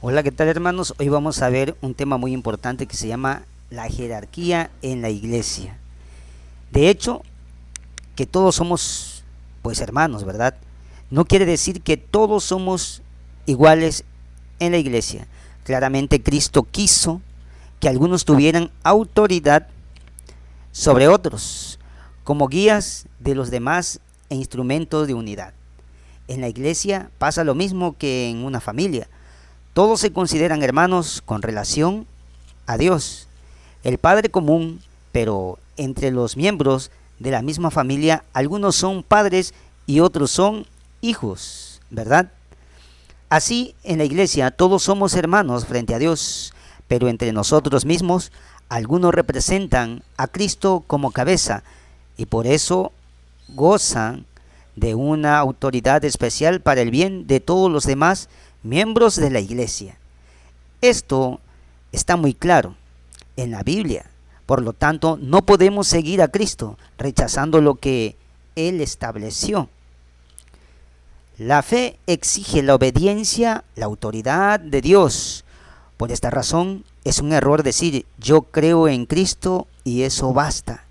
Hola, ¿qué tal hermanos? Hoy vamos a ver un tema muy importante que se llama la jerarquía en la iglesia. De hecho, que todos somos pues hermanos, ¿verdad? No quiere decir que todos somos iguales en la iglesia. Claramente Cristo quiso que algunos tuvieran autoridad sobre otros, como guías de los demás e instrumentos de unidad. En la iglesia pasa lo mismo que en una familia. Todos se consideran hermanos con relación a Dios, el Padre común, pero entre los miembros de la misma familia, algunos son padres y otros son hijos, ¿verdad? Así, en la iglesia todos somos hermanos frente a Dios, pero entre nosotros mismos, algunos representan a Cristo como cabeza y por eso gozan de una autoridad especial para el bien de todos los demás miembros de la iglesia. Esto está muy claro en la Biblia. Por lo tanto, no podemos seguir a Cristo rechazando lo que Él estableció. La fe exige la obediencia, la autoridad de Dios. Por esta razón, es un error decir yo creo en Cristo y eso basta.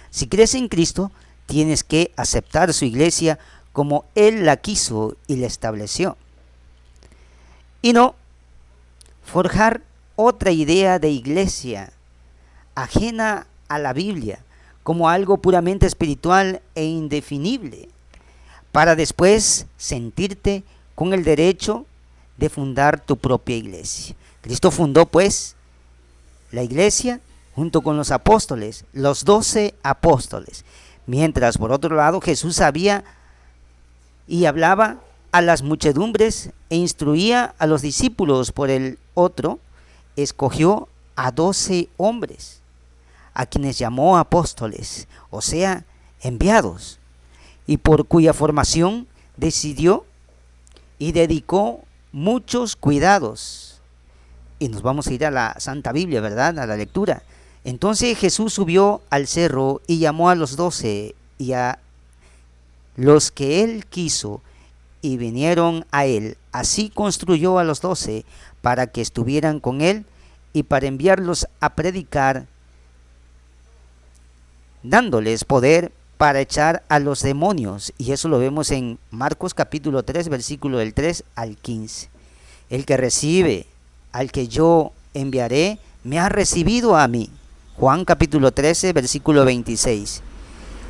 Si crees en Cristo, tienes que aceptar su iglesia como Él la quiso y la estableció. Y no forjar otra idea de iglesia ajena a la Biblia como algo puramente espiritual e indefinible, para después sentirte con el derecho de fundar tu propia iglesia. Cristo fundó pues la iglesia junto con los apóstoles, los 12 apóstoles, mientras por otro lado Jesús sabía y hablaba a las muchedumbres e instruía a los discípulos. Por el otro, escogió a 12 hombres, a quienes llamó apóstoles, o sea, enviados, y por cuya formación decidió y dedicó muchos cuidados. Y nos vamos a ir a la Santa Biblia, ¿verdad? A la lectura. Entonces Jesús subió al cerro y llamó a los 12 y a los que él quiso y vinieron a él. Así construyó a los 12 para que estuvieran con él y para enviarlos a predicar, dándoles poder para echar a los demonios. Y eso lo vemos en Marcos capítulo 3, versículo del 3 al 15. El que recibe al que yo enviaré, me ha recibido a mí. Juan capítulo 13, versículo 26.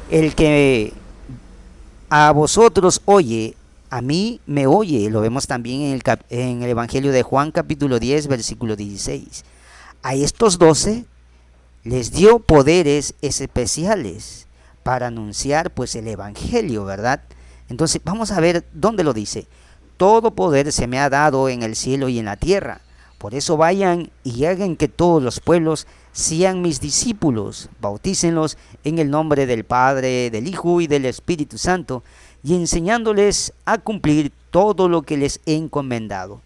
El que a vosotros oye, a mí me oye. Lo vemos también en el Evangelio de Juan capítulo 10, versículo 16. A estos 12 les dio poderes especiales para anunciar pues el Evangelio, ¿verdad? Entonces vamos a ver dónde lo dice. Todo poder se me ha dado en el cielo y en la tierra. Por eso vayan y hagan que todos los pueblos sean mis discípulos, bautícenlos en el nombre del Padre, del Hijo y del Espíritu Santo, y enseñándoles a cumplir todo lo que les he encomendado.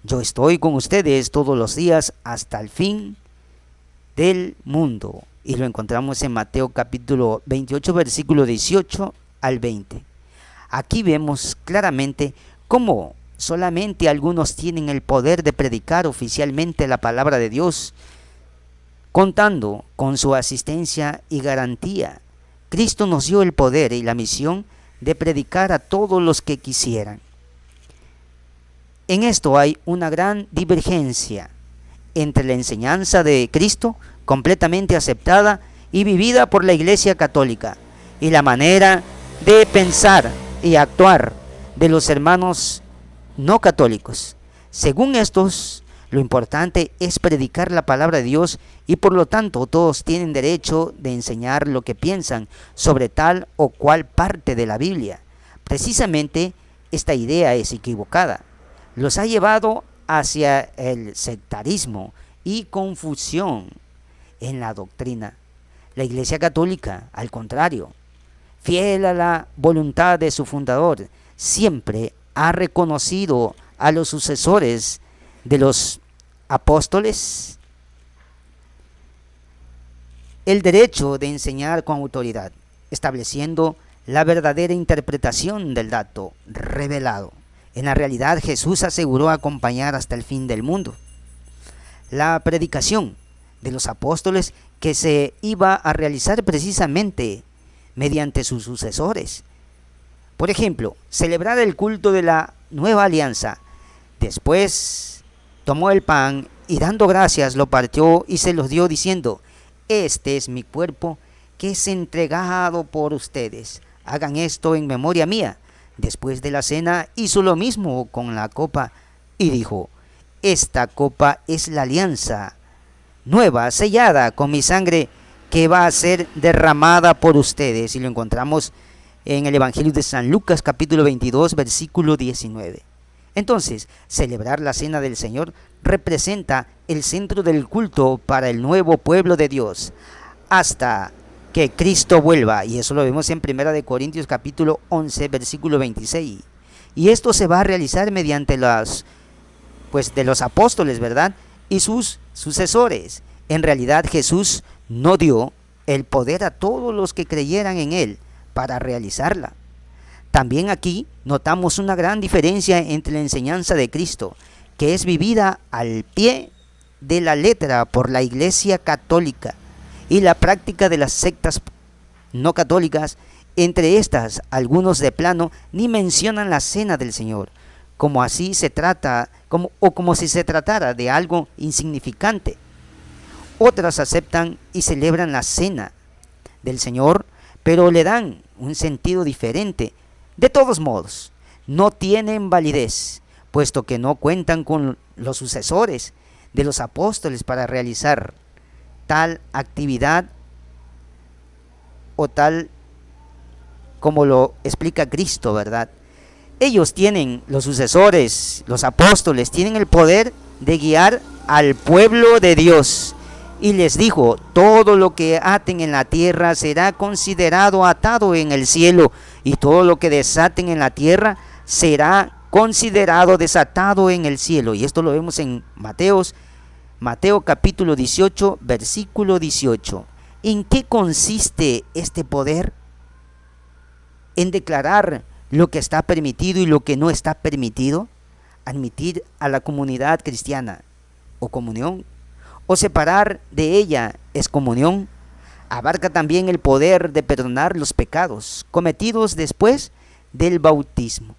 Yo estoy con ustedes todos los días hasta el fin del mundo. Y lo encontramos en Mateo capítulo 28, versículo 18 al 20. Aquí vemos claramente cómo solamente algunos tienen el poder de predicar oficialmente la palabra de Dios, contando con su asistencia y garantía. Cristo nos dio el poder y la misión de predicar a todos los que quisieran. En esto hay una gran divergencia entre la enseñanza de Cristo, completamente aceptada y vivida por la Iglesia Católica, y la manera de pensar y actuar de los hermanos no católicos. Según estos, lo importante es predicar la palabra de Dios y por lo tanto todos tienen derecho de enseñar lo que piensan sobre tal o cual parte de la Biblia. Precisamente esta idea es equivocada. Los ha llevado hacia el sectarismo y confusión en la doctrina. La Iglesia Católica, al contrario, fiel a la voluntad de su fundador, siempre ha reconocido a los sucesores de los apóstoles el derecho de enseñar con autoridad, estableciendo la verdadera interpretación del dato revelado. En la realidad, Jesús aseguró acompañar hasta el fin del mundo. La predicación de los apóstoles que se iba a realizar precisamente mediante sus sucesores. Por ejemplo, celebrar el culto de la nueva alianza. Después tomó el pan y dando gracias lo partió y se los dio diciendo: este es mi cuerpo que es entregado por ustedes. Hagan esto en memoria mía. Después de la cena hizo lo mismo con la copa y dijo: esta copa es la alianza nueva, sellada con mi sangre, que va a ser derramada por ustedes. Y lo encontramos en el Evangelio de San Lucas, capítulo 22, versículo 19. Entonces, celebrar la cena del Señor representa el centro del culto para el nuevo pueblo de Dios, hasta que Cristo vuelva. Y eso lo vemos en 1 Corintios, capítulo 11, versículo 26. Y esto se va a realizar mediante de los apóstoles, ¿verdad? Y sus sucesores. En realidad, Jesús no dio el poder a todos los que creyeran en Él para realizarla. También aquí notamos una gran diferencia entre la enseñanza de Cristo, que es vivida al pie de la letra por la Iglesia Católica, y la práctica de las sectas no católicas. Entre estas, algunos de plano ni mencionan la cena del Señor, como si se tratara de algo insignificante. Otras aceptan y celebran la cena del Señor, pero le dan un sentido diferente. De todos modos, no tienen validez, puesto que no cuentan con los sucesores de los apóstoles para realizar tal actividad o tal como lo explica Cristo, ¿verdad? Ellos tienen, los sucesores, los apóstoles, tienen el poder de guiar al pueblo de Dios. Y les dijo: todo lo que aten en la tierra será considerado atado en el cielo, y todo lo que desaten en la tierra será considerado desatado en el cielo. Y esto lo vemos en Mateo capítulo 18, versículo 18. ¿En qué consiste este poder? En declarar lo que está permitido y lo que no está permitido, admitir a la comunidad cristiana o comunión, o separar de ella excomunión. Abarca también el poder de perdonar los pecados cometidos después del bautismo.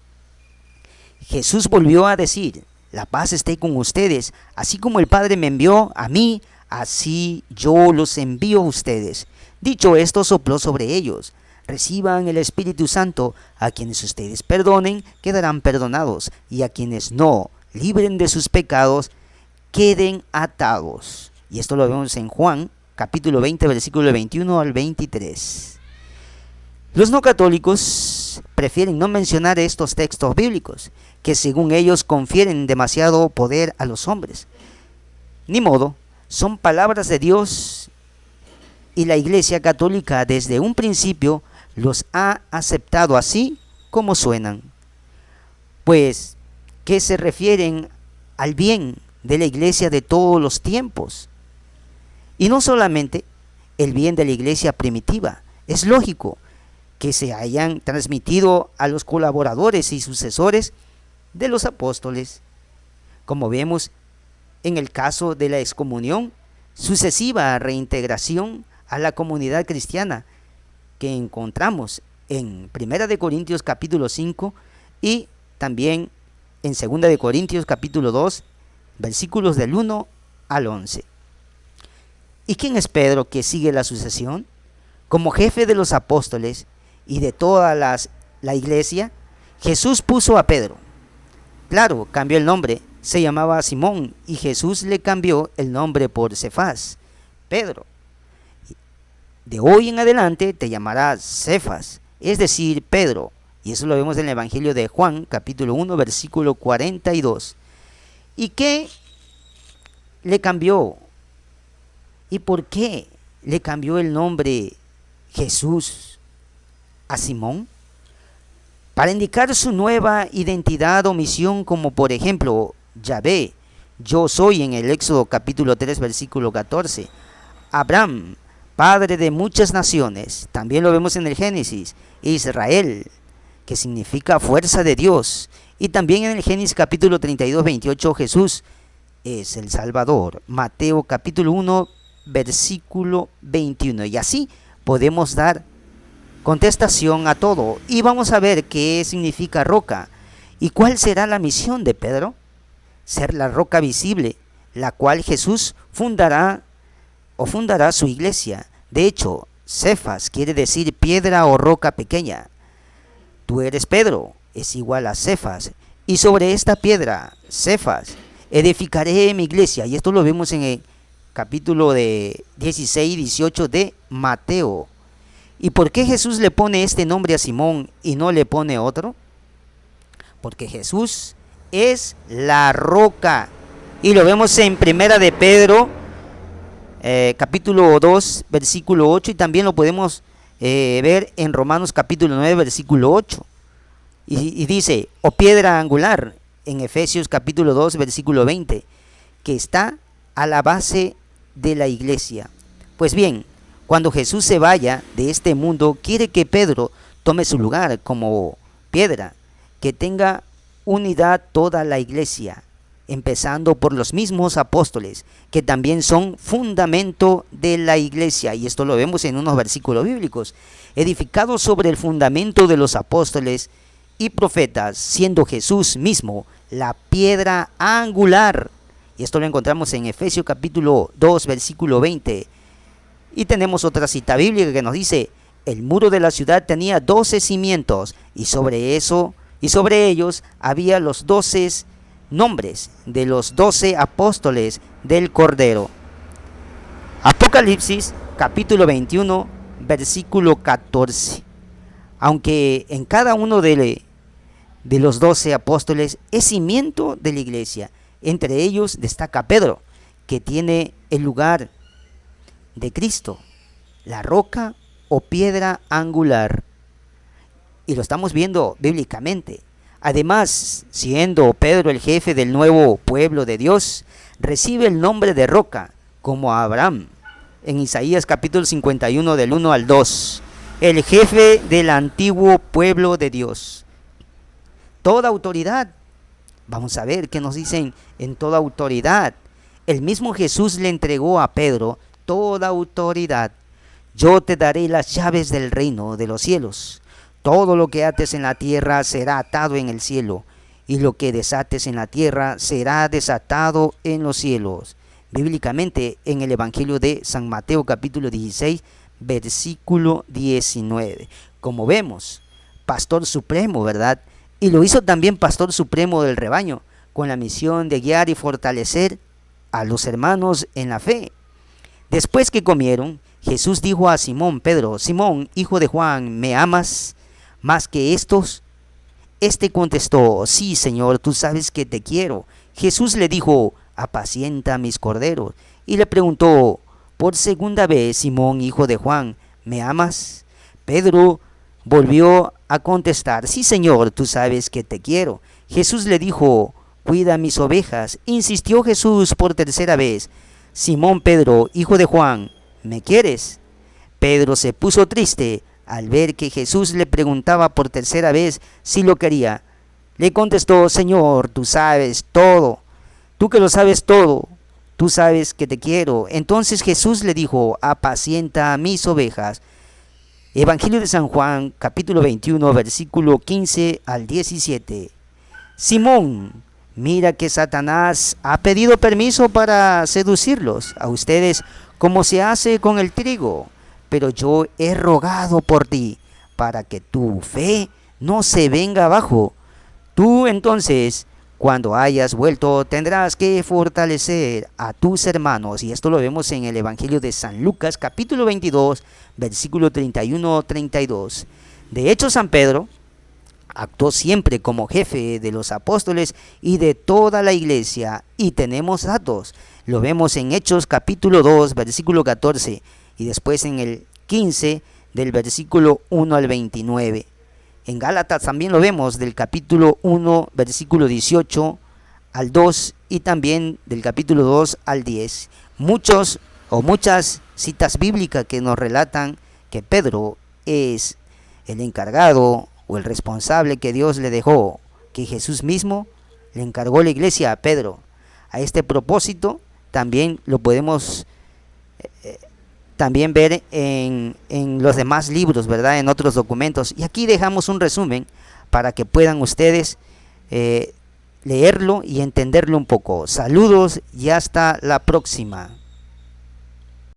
Jesús volvió a decir: la paz esté con ustedes, así como el Padre me envió a mí, así yo los envío a ustedes. Dicho esto, sopló sobre ellos. Reciban el Espíritu Santo. A quienes ustedes perdonen, quedarán perdonados, y a quienes no libren de sus pecados, queden atados. Y esto lo vemos en Juan, capítulo 20, versículo 21 al 23. Los no católicos prefieren no mencionar estos textos bíblicos, que según ellos confieren demasiado poder a los hombres. Ni modo, son palabras de Dios, y la Iglesia Católica desde un principio los ha aceptado así como suenan, pues que se refieren al bien de la Iglesia de todos los tiempos, y no solamente el bien de la Iglesia primitiva. Es lógico que se hayan transmitido a los colaboradores y sucesores de los apóstoles, como vemos en el caso de la excomunión, sucesiva reintegración a la comunidad cristiana, que encontramos en 1 Corintios capítulo 5 y también en 2 Corintios capítulo 2, versículos del 1 al 11. ¿Y quién es Pedro que sigue la sucesión? Como jefe de los apóstoles y de toda la iglesia, Jesús puso a Pedro. Claro, cambió el nombre, se llamaba Simón, y Jesús le cambió el nombre por Cefas, Pedro. De hoy en adelante te llamarás Cefas, es decir, Pedro. Y eso lo vemos en el Evangelio de Juan, capítulo 1, versículo 42. ¿Y qué le cambió? ¿Y por qué le cambió el nombre Jesús a Simón? Para indicar su nueva identidad o misión, como por ejemplo, Yahvé, yo soy, en el Éxodo capítulo 3, versículo 14. Abraham, padre de muchas naciones, también lo vemos en el Génesis. Israel, que significa fuerza de Dios. Y también en el Génesis capítulo 32, 28, Jesús es el Salvador. Mateo capítulo 1, versículo 21. Y así podemos dar contestación a todo. Y vamos a ver qué significa roca. ¿Y cuál será la misión de Pedro? Ser la roca visible, la cual Jesús fundará su iglesia. De hecho, Cefas quiere decir piedra o roca pequeña. Tú eres Pedro, es igual a Cefas. Y sobre esta piedra, Cefas, edificaré mi iglesia. Y esto lo vemos en el capítulo de 16 y 18 de Mateo. ¿Y por qué Jesús le pone este nombre a Simón y no le pone otro? Porque Jesús es la roca. Y lo vemos en Primera de Pedro, capítulo 2, versículo 8. Y también lo podemos ver en Romanos capítulo 9, versículo 8. Y dice, o piedra angular, en Efesios capítulo 2, versículo 20, que está a la base de la iglesia. Pues bien, cuando Jesús se vaya de este mundo, quiere que Pedro tome su lugar como piedra, que tenga unidad toda la iglesia, empezando por los mismos apóstoles, que también son fundamento de la iglesia. Y esto lo vemos en unos versículos bíblicos. Edificados sobre el fundamento de los apóstoles y profetas, siendo Jesús mismo la piedra angular. Y esto lo encontramos en Efesios capítulo 2, versículo 20. Y tenemos otra cita bíblica que nos dice, el muro de la ciudad tenía 12 cimientos, y sobre ellos había los 12 nombres de los 12 apóstoles del Cordero. Apocalipsis capítulo 21, versículo 14. Aunque en cada uno de los 12 apóstoles es cimiento de la iglesia, entre ellos destaca Pedro, que tiene el lugar de Cristo, la roca o piedra angular. Y lo estamos viendo bíblicamente. Además, siendo Pedro el jefe del nuevo pueblo de Dios, recibe el nombre de roca, como a Abraham, en Isaías capítulo 51 del 1 al 2, el jefe del antiguo pueblo de Dios. Toda autoridad, vamos a ver qué nos dicen en toda autoridad. El mismo Jesús le entregó a Pedro toda autoridad. Yo te daré las llaves del reino de los cielos. Todo lo que ates en la tierra será atado en el cielo, y lo que desates en la tierra será desatado en los cielos. Bíblicamente en el Evangelio de San Mateo capítulo 16, versículo 19. Como vemos, pastor supremo, ¿verdad? Y lo hizo también pastor supremo del rebaño, con la misión de guiar y fortalecer a los hermanos en la fe. Después que comieron, Jesús dijo a Simón Pedro, Simón, hijo de Juan, ¿me amas más que estos? Este contestó, sí, Señor, tú sabes que te quiero. Jesús le dijo, apacienta mis corderos. Y le preguntó por segunda vez, Simón, hijo de Juan, ¿me amas? Pedro volvió a contestar, sí, Señor, tú sabes que te quiero. Jesús le dijo, cuida mis ovejas. Insistió Jesús por tercera vez, Simón Pedro, hijo de Juan, ¿me quieres? Pedro se puso triste al ver que Jesús le preguntaba por tercera vez si lo quería. Le contestó, Señor, tú sabes todo, tú que lo sabes todo, tú sabes que te quiero. Entonces Jesús le dijo, apacienta mis ovejas. Evangelio de San Juan, capítulo 21, versículo 15 al 17. Simón, mira que Satanás ha pedido permiso para seducirlos a ustedes como se hace con el trigo, pero yo he rogado por ti para que tu fe no se venga abajo. Tú entonces, cuando hayas vuelto, tendrás que fortalecer a tus hermanos. Y esto lo vemos en el Evangelio de San Lucas, capítulo 22, versículo 31-32. De hecho, San Pedro actuó siempre como jefe de los apóstoles y de toda la iglesia. Y tenemos datos. Lo vemos en Hechos capítulo 2, versículo 14. Y después en el 15, del versículo 1 al 29. En Gálatas también lo vemos del capítulo 1, versículo 18 al 2 y también del capítulo 2 al 10. Muchas citas bíblicas que nos relatan que Pedro es el encargado o el responsable que Dios le dejó que Jesús mismo le encargó a la iglesia a Pedro. A este propósito también lo podemos también ver en los demás libros, ¿verdad? En otros documentos. Y aquí dejamos un resumen para que puedan ustedes leerlo y entenderlo un poco. Saludos y hasta la próxima.